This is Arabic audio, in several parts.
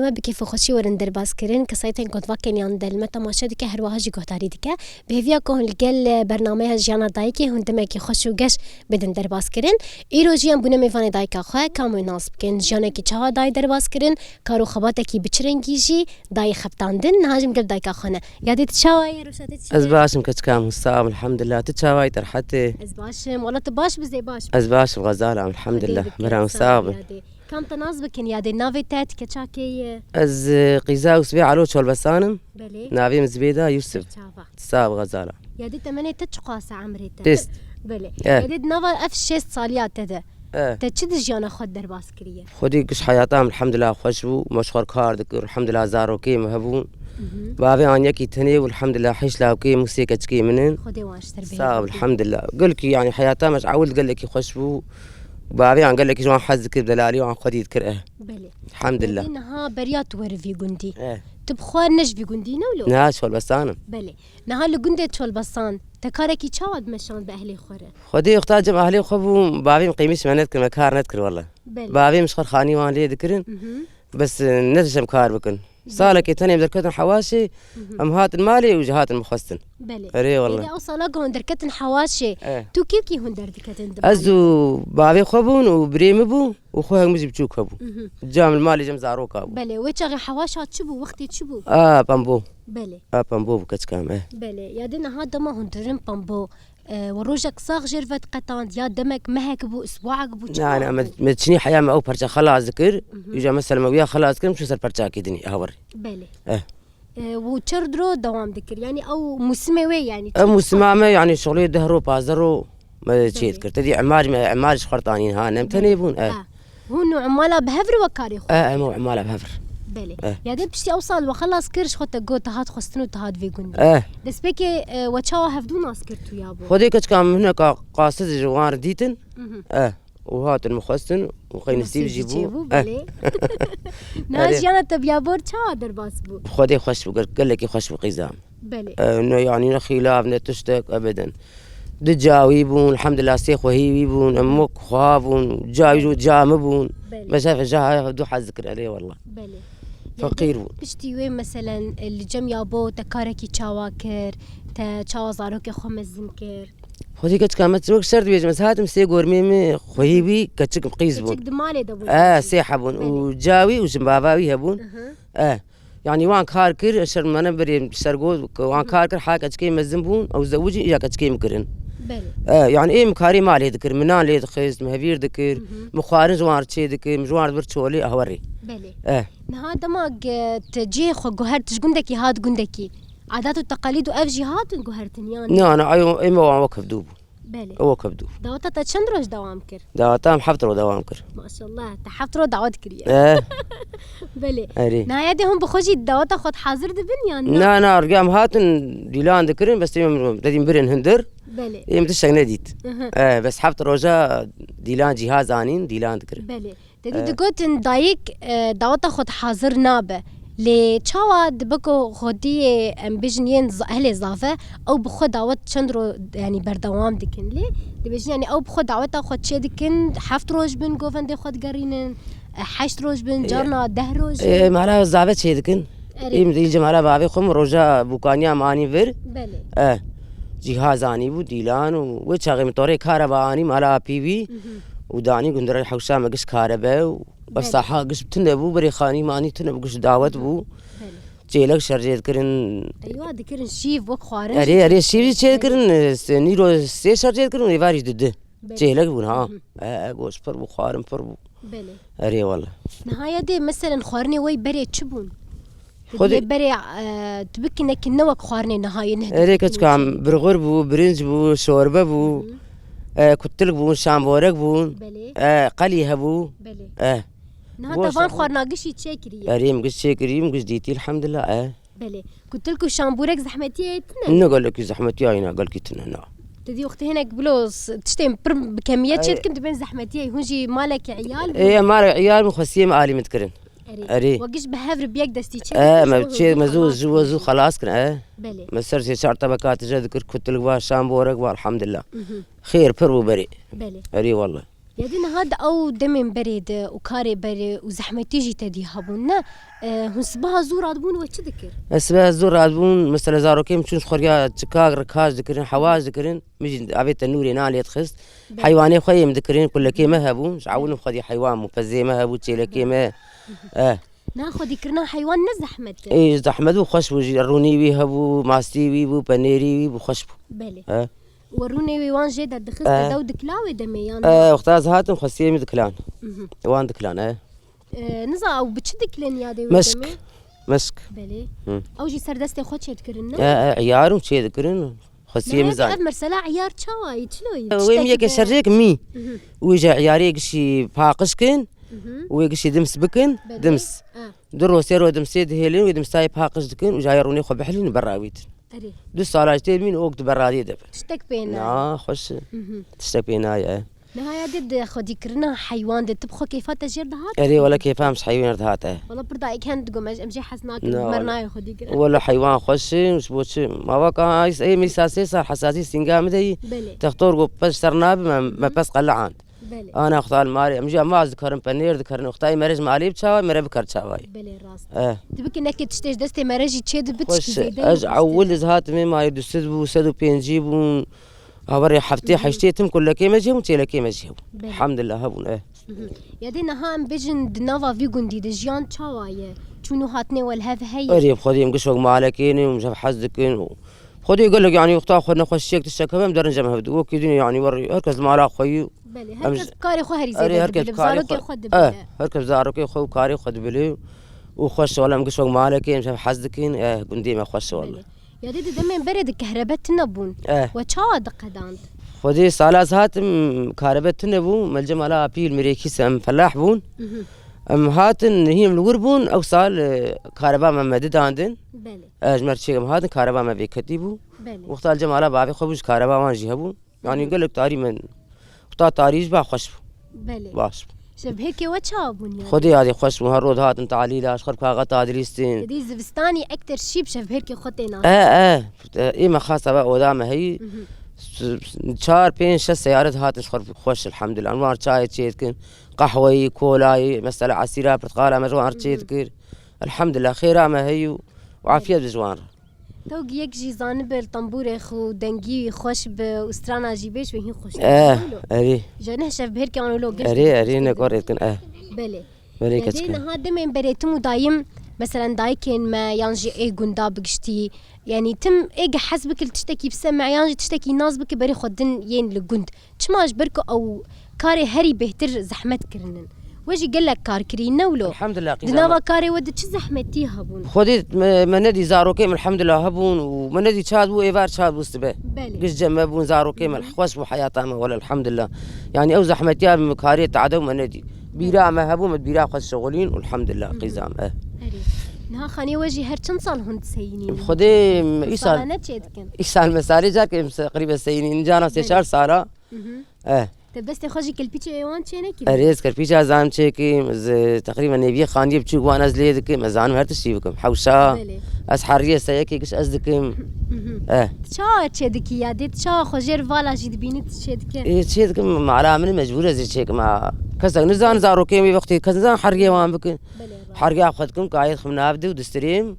دما بكيف خوشي ورن درباس كرين كسايتين كنت واكن يان دل متى ما شدك هرواهجي قهتاري دك بهفيا كون الجل برنامج جانا دايكي هون دما كي خوش وجش بدن درباس كرين ايروجيان بنا ميفاني دايكا خو كامو ناس بكن جانا كي چاوا داي درباس كرين كارو خباتكي بچرنگيجي داي خبتاندن هاجم قبل دايكا خونه يادي تشاوا يروشاتي از باشم كتكام الصام الحمد لله تشاواي ترحتي از باشم والله تباش بزي باش از باشم غزالة الحمد لله مرام صاب كم تناسبك يادي نافي تات كتشاكي از قيزا وسبيع علو شول بسانم بلي نافي مزبيدا يوسف صاب غزالة يادي تمني تشقاس عمري تست بلي يادي نافا اف 6 صاليات تدا تشد جانا خد درباس كريه خدي قش حياتام الحمد لله خوشبو مشخور كار دكر الحمد لله زارو كي مهبون بابي انيا كي تني والحمد لله حيش لاو كي موسيقى تشكي منن خدي واش تربيه صاب الحمد لله قلك يعني حياتام مش عاود قال لك خوشبو بابي عن قال لك جوان حزك بدلالي وعن خدي يذكره بلي الحمد لله انها بريات ور في جندي تبخوار نج في جندي نولو ناش والبسان بلي نها لجندي تشول بسان تكاركي تشاود مشان باهلي خوره خدي اختار جم اهلي خبو بابي مقيمش ما نذكر مكار نذكر والله بابي مش خاني وان لي ذكرن بس نتشم كار بكن صالك تاني بدركتن حواشي امهات المالي وجهات المخستن بلي اري والله اذا اوصلك هون دركتن حواشي تو كيف هون دركتن ازو بابي خبون وبريم بو وخوها مجي بتشوك خبو جام المالي جم زاروك ابو بلي ويتشغي حواشات شبو وقتي تشبو بامبو بلي بامبو بكتكام بلي يا دينا هذا ما هون درم بامبو وروجك صاغ جرفت قطان يا دمك مهك بو اسبوعك بو نعم ما تشني حياه ما او برشا خلاص ذكر يجا مثلا ما ويا خلاص كم شو صار برشا كيدني هوري بلي وتشردرو دوام ذكر يعني او موسمي وي يعني موسمه يعني شغلي دهرو بازرو ما تشي ذكر تدي عمار خرطانين ها نمتني يبون هون عماله بهفر وكاري خو مو عماله بهفر بلي يا دي بشتي اوصل وخلاص كرش خدت جو تهات خستنو تهات في جندي دس بيكي وتشاو هفدون اسكرتو يابو خدي كم هناك قاصد جوار ديتن وهات المخستن وخي نسيب جيبو بلي ناس انا تبيابور تشا درباس بو خدي خوش قال لك خوش بقيزام بلي انه يعني خلاف نتشتك ابدا دجاويبون الحمد لله سيخ وهيبون امك خوابون جاوي جامبون مسافه جا دو حذكر عليه والله بلي فقير بون بشتي وين مثلا اللي جم يابو تكاركي تشاواكر تا تشاوزاروكي خمزم كر خدي كان متروك شرط بيج مسات مسي غورمي خويبي كتشك قيس بون كتشك دمالي دبون سيحبون وجاوي وجمباباوي هبون يعني وان كاركر اشر من بري سرغو وان كاركر حاجه كتشكي مزنبون او زوجي يا كتشكي مكرن بلي يعني ايه مكاري مالي ذكر منان لي دخيز مهفير ذكر مخارج وار تشي ذكر مجوار برتشولي اهوري بلي نهاد ما تجي خو جوهر تشغندكي هاد جندكي عادات والتقاليد وافجي هات جوهرتن يعني انا ايوه اما وقف دوب بلي وقف دوب دعوتا تشندروش دوام كر دعوتا محفترو دوام كر ما شاء الله تحفترو دعوت كريا بلي نهاية هم بخوجي دعوتا خد حاضر دبن يعني نا رقام هاتن ديلان ذكرن بس يوم بدين برن هندر بلي يوم تشتغل نديت بس حفترو جا ديلان جهاز انين ديلان ذكر بلي تدي دقوتن دايك دعوتا خد حاضر نابه لي تشاوا دبكو خدي ام بيجنين اهل اضافه او بخو دعوت شندرو يعني بردوام دكن لي دبيجن يعني او بخو دعوت خد شي دكن حفت روج بن جوفن دي خد قرينن حشت روج بن جارنا دهروج معنا زابت شي دكن يجي معنا بابي خم روجا بوكانيا ماني فير بلي جهاز اني بو ديلان وشاغي مطوري كهرباني مالا بي في وداني قندر الحوشا ما قش كهرباء بصحة قش بتنبو بريخاني ماني تنبو قش دعوت بو جيلك شرجيت كرن ايوه ذكرن شيف وك خوارن اري شيف جيت كرن نيرو سي شرجيت كرن يفارج ضد جيلك بون ها غوش پر بو خوارن پر بو بلي اري والله نهاية دي مثلا خوارني وي بري تشبون خدي بري تبكي انك نوك خوارني نهاية نهدي اري كتكام برغر بو برنج بو شوربه بو كتلك بون شامبورك بون قلي هبو بلي نها طبعا خورنا قشي تشكري اريم قش شكري قش ديتي الحمد لله بلي قلت لكم شامبورك زحمتي تنا نقول لك زحمتي هنا قال لك تنا تدي اختي هناك بلوز تشتي بكميات شد كنت بين زحمتي هونجي مالك عيال مالك عيال مخسيه مالي متكرن اري وقش بهافر بيك دستي ما بتشي مزوز جوزو خلاص كن بلي ما صار شي شعر طبقات جا ذكر كنت لك شامبورك والحمد لله خير برو بري بلي اري والله يدينا هاد او دمن بريد وكاري بري وزحمتي جي تدي هبونا هون صباها زور عدبون وش ذكر اسبه زور عدبون مثلا زاروكي مشون خوريا تشكاغ ركاز ذكرين حواز ذكرين مجي ابيت النوري نالي تخست حيواني خويا مذكرين كل كيما هبون عاونوا خدي حيوان مفزي ما هبو تشيل كيما ناخذ ذكرنا حيوان نزحمت اي زحمت وخش وجي روني وي هبو ماستي وي بو بنيري وي بخشبو بله وروني وي وان جيدا دخست داود كلاوي دميان اختاز هاتم خسيمي دكلان وان دكلان نزا او بتشدك لين يا دي مسك بله او جي سردستي خود شي تكرنا عيارم شي ذكرن خسيمي زاد مرسلا عيار تشاوي تشلوي ويم يك شريك مي ويجا عياري قشي باقشكن ويقشي دمس بكن دمس درو سيرو دمسيد هيلين ويدمساي باقش دكن وجايروني خو بحلين براويت دو صالاجتين من وقت برادي دب تشتك بينا خوش تشتك بينا يا نهاية دد خدي كرنا حيوان دد تبخو كيف تجير دهات اري ولا كيف امس حيوان دهات والله بردا كان تقوم امشي حسناك مرناي خدي كرنا ولا حيوان خوش مش بوش ما بقى اي مساسي صار حساسي سنقام دي تختار جو بس سرناب ما بس قلعان انا اختار ماري امجي ما اذكرن بنير ذكرن اختاي مرج مالي بتشاوي مري بكر تشاوي بلي راس تبك انك تشتيش دستي مرجي تشد بتشكي اج اول زهات مي ما يدسد بو سدو بينجيبون أوري حفتي حشتيتم كل كيما جيهم تيلا كيما جيهم الحمد لله هبون يا دينا هام بيجن دنافا فيجون دي دجيان تشاوي شنو هاتني والهذا هي قريب خديم قشوق مالكيني ومش حزكين خدي يقول لك يعني اختار خدنا خشيك تشتكى ما مدرن جمع هبدو وكيدني يعني وري هركز مالا خوي بلي هركز كاري خو هري زي هركز كاري خد هركز زاروكي خو كاري خد بلي وخش ولا مقشوق مالكين مش حزكين قندي ما خش والله يا ديدي دمين برد الكهرباء تنبون وشاو دقدان خدي سالاز هاتم كهرباء تنبون ملجم على بيل مريكي سم فلاح بون هاتن هي من الوربون او سال كهرباء ما مدد عندن بله اجمر شيء هاتن كهرباء ما بيكتبوا وقت الجماله بابي خبوش كهرباء وان جيبون يعني يقول لك تاري من وقت تاريخ با خوش بله باش شب هيك وتشابون يعني خدي هذه خوش وهالرود هاتن تعليل اشخر كاغا تادريستين دي زبستاني اكثر شيء بشب هيك خطينا ايه ما خاصه بقى ودامه هي شهر بين 6 سيارات هات نشخر خوش الحمد لله انوار شاي تشيتكن قهوه كولاي مثلا عصيره برتقاله مجوار تشيتكر الحمد لله خيره ما هي وعافيه بجوار تو يك جي زانب الطنبور خو دنجي خوش باسترانا جيبش وهي خوش اري جنه شب هيك كانوا لو اري نقريتكن بلي كتكن هذا من بريتم دايم مثلا دايكن ما يانجي اي غندا بقشتي يعني تم ايجا حسبك اللي تشتكي بسمع يانجي تشتكي نازبك بري خدن ين لجند تشماش بركو او كاري هري بهتر زحمت كرنن وجي قال لك كار كرينا ولو الحمد لله دناوا كاري ود تش زحمتي هبون خديت مندي زاروكي الحمد لله هبون ومندي تشادو ايفار تشادو استبه قش جمع بون زاروكي الخوش وحياتهم ولا الحمد لله يعني او زحمتي مكاري تعدو مندي بيرا ما هبو مد بيرا خش شغلين والحمد لله قيزام نها خاني وجهي هر چند سال هند سينين خدي ايسال مسالي جاك تقريبا سينين جانا 3 سالا تبدست خوجي كلبيتش ايوان تشينكي اريز كلبيتش ازام تشيكي تقريبا نبي خاني بتشو وانا زليدك مزان هرت شيبكم حوشا اسحريه سيكي كش ازدكم تشا تشدكي يا ديت تشا خوجر فالا جيد بينت تشدك ايه تشدكم على من مجبوره زي تشيك مع كذا نزان زاروكي وقتي كذا حريه وان بك حريه اخذكم قايد خمنا ابدو دستريم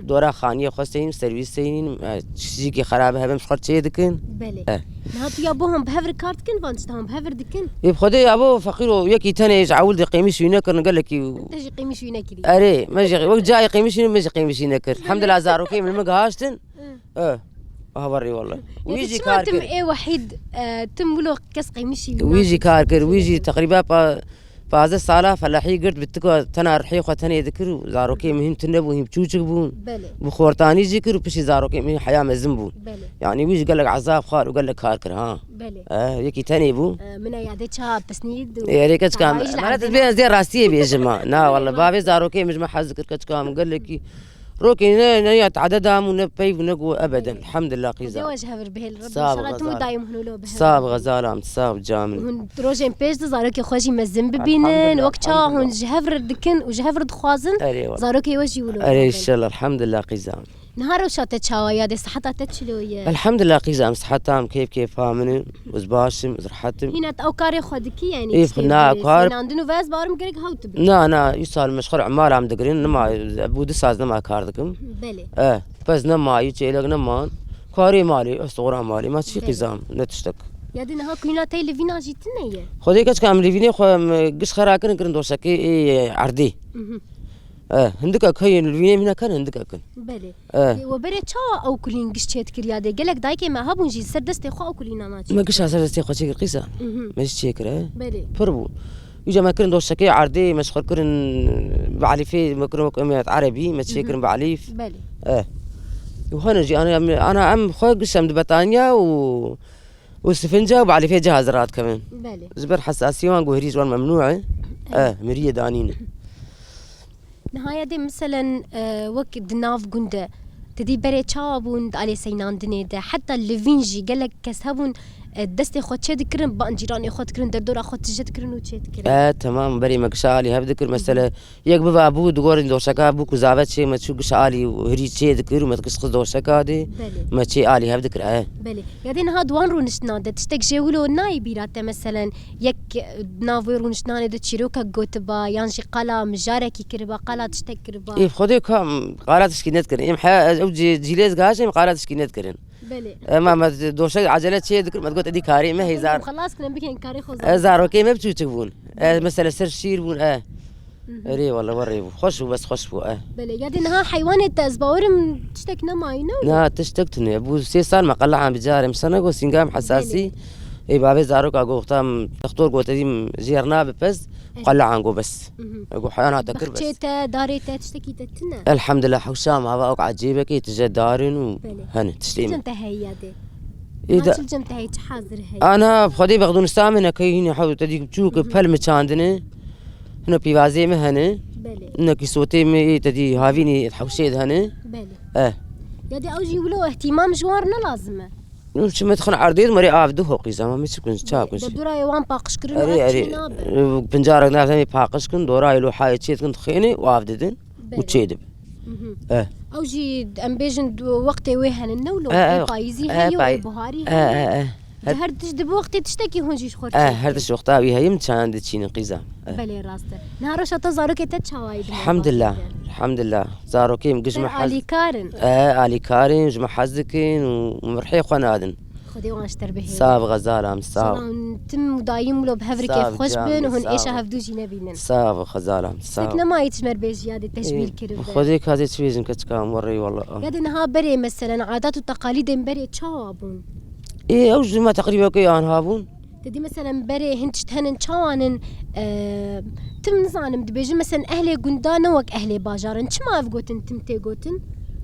دورا خانيه خاصين سيرفيس سينين شيكي خراب هبم شخر تشيدكن بله نهات يابوهم بهفر كارتكن فانشتهم بهفر دكن يبخدي يابو فقيرو يكي تاني يعول دي قيمش ينكر قال لك تجي قيمش ينكري اري ما جي وقت جاي قيمش ما جي قيمش ينكر الحمد لله زاروكي من المقهاشتن هوري والله ويجي كاركر تم ايه وحيد تم ولو كاس قيمش ويجي كاركر ويجي تقريبا فهذا الصالة فلاحي قرد بتكو تنا رحيقة تاني ذكر زاروكي مهم تنبو هم تشوشك بون بخورتاني ذكر بشي زاروكي مهم حياة مزنبون يعني ويش قال لك عذاب خار وقال لك كاركر ها يكي تاني بو من يعدي شاب تسنيد يا ريت كام ما تبين زي راسية يا جماعة نا والله بابي زاروكي مش ما حذكر كام قال لك روكي نيا تعددها ونبي ونقو ابدا الحمد لله قيزا زواج هبر به الرب ان شاء الله تمو دايم هنولو به صاب غزاله صاب جامل هون روجين بيج زاروكي خوشي مزن ببينن وقتها هون جهفر دكن وجهفر دخوازن زاروكي وجي ولو اري ان شاء الله الحمد لله قيزا نهار وشات تشاويا دي صحتها تشلوية الحمد لله قيزة صحتها كيف فامني وزباشم زرحتم هنا او كاري خدكي يعني إيه فينا كار عندنا فاز بارم قريق هاوت نا يسال مشخر عمال عم دقرين نما بود ساز نما كاردكم بلي بس نما يجيلك نما كاري مالي استغرا مالي ما تشي قيزام نتشتك يا دي نها كوينا تاي لفينا جيتنية خدي كاش كام لفيني خو قش خراكن كرن دوشكي عردي هندك كاين لفيني هنا كان هندك كان بلي وبري تشا او كلين قشتيت كرياده قالك دايكي ما هابون جي سردستي خو او كلينا ناجي ما قش سردستي خو شي قيسا ماشي شيكره بلي بربو يجا ما كرن دوشكي عردي مشخر كرن بعليفي ما كرن عربي ما شيكرن بعليف بلي وهنا جي انا عم خو قشم دبتانيا والسفنجة وبعلي فيها جهازرات كمان بلي زبر حساسية وان قهريج وان ممنوعة مرية دانينة نهاية دي مثلا وقت دناف قنده تدي بري تشابون على سينان دنيدا حتى الليفينجي قالك كسبون دستي خود شد كرن بان جيراني خود كرن دردور خود تجد كرن وشد كرن تمام بري مقشالي هبذكر مثلا يك بابا ابو دغور دوشكا ابو كزابت شي ما تشو قشالي وهري شي ذكر ما تقش دوشكا دي ما شي علي هبذكر بلي يدين هاد وان رونشنا ده تشتك جولو ناي بيرات مثلا يك نافي رونشنا ده تشيروكا غوتبا يانجي قلا مجاركي كربا قلا تشتك كربا اي خدي كم قالات سكينت كرن ام او جيليز غاشم قالات سكينت كرن بلي ما دوشك عجلت شي ذكر ما تقول ادي كاري ما هي زار خلاص كنا بكين كاري خو زار كي ما بتشوفون مثلا سر شير بون ري والله وري خوش بس خوش بو بلي قاعد انها حيوانات ازباورم تشتكنا ماينو لا تشتكتني ابو 6 سال ما قلع عم بجارم سنه جو سنجام حساسي اي بابي زارو كاغو ختام دكتور قلت دي جيرنا بس قلع عنقو بس اقول حيوانات ذكر بس بخشيته داريته تشتكي تتنا الحمد لله حوشام هذا عجيبك تجدارن وهن تشتيم انت هي دي اذا جمت هي حاضر هي انا بخدي بغدون استامنا كاين حاول تديك تشوك بفلم عندنا هنا بيوازي مهنه بلي انك صوتي مي تدي هافيني الحوشيد هنا بلي يدي اوجي ولو اهتمام جوارنا لازمه نمشي مدخل عرضيد مري عافدو هوقي زعما ما تكون شاكون شي دورا يوان باقش كرن اري بنجارك نافني باقش كن دورا يلو حاجه تشيت كن تخيني وافددن وتشيدب اوجي امبيجن وقتي ويهن النولو بايزي هي بهاري هر تجدب وقتي تشتكي هون جيش خورتي هردش وقتها ويها يمت عند تشين قيزا بلي راسته نهار شتا زاروكي تتشاوايد الحمد لله الحمد لله زاروكي مقجمع حز علي كارن علي كارن جمع حزكين ومرحي خنادن خدي وانش تربيه صاب غزاله مصاب تم دايم لو بهفر كيف خوش بن وهن ايش هفدو جينا بينن صاب غزاله مصاب سكنا ما يتمر بزياده تشبيل كرب خديك هذه تشويزن كتكام وري والله قد انها بري مثلا عادات وتقاليد بري تشاوبون ايه اوج ما تقريبا كي ان هابون تدي مثلا بري هنت هنن تشاوانن تم نزانم دبيج مثلا اهلي قندانه وك اهلي باجارن ما افقوتن تمتي قوتن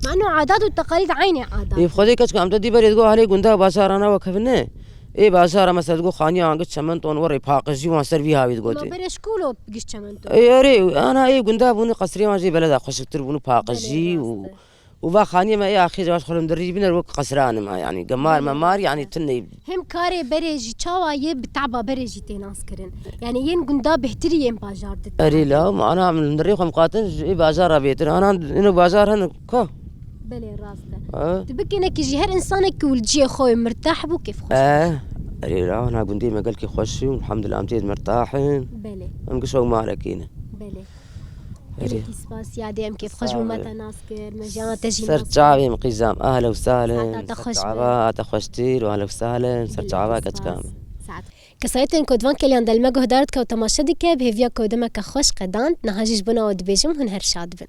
مع انه عادات والتقاليد عيني عادات ايه خديك كتكام تدي بري تقول علي قندا باشارنا وكفنه ايه باشار مثلا تقول خاني انك شمنتون وري باقش جوان سيرفي هاوي تقولتي ما بري شكولو بقش شمنتون ايه ري انا ايه قندا بوني قصري ما جي بلد خوش تربونو باقشي وبا خاني ما يا اخي جواش خلهم دريبين الوقت قصران ما يعني قمار ممار يعني تني هم كاري بريجي تشاواي بتعبا بريجي تناس كرن يعني ين قندا بهتري ين باجار دت اري لا ما انا من الريق مقاتل بازار بيتر انا انه بازار هن كو بلي راسته تبكي انك يجي هر انسانك ولجي خوي مرتاح بو كيف خوش اري لا انا قندي ما قال كي خوشي والحمد لله امتيد مرتاحين بلي ام قشو مالكينه بلي كي سباس يا ديم كيف خشوا متى ناسكر مجانا تجي سرجعبي مقيزام اهلا وسهلا سرجعبا تخشتير واهلا وسهلا سرجعبا كتكام كسایتن کدوان کلیان دل مگه دارد که تماشا دیگه به ویا کدوم که خوش قدان نهاجش بنا و دبیجم هن هر شاد بن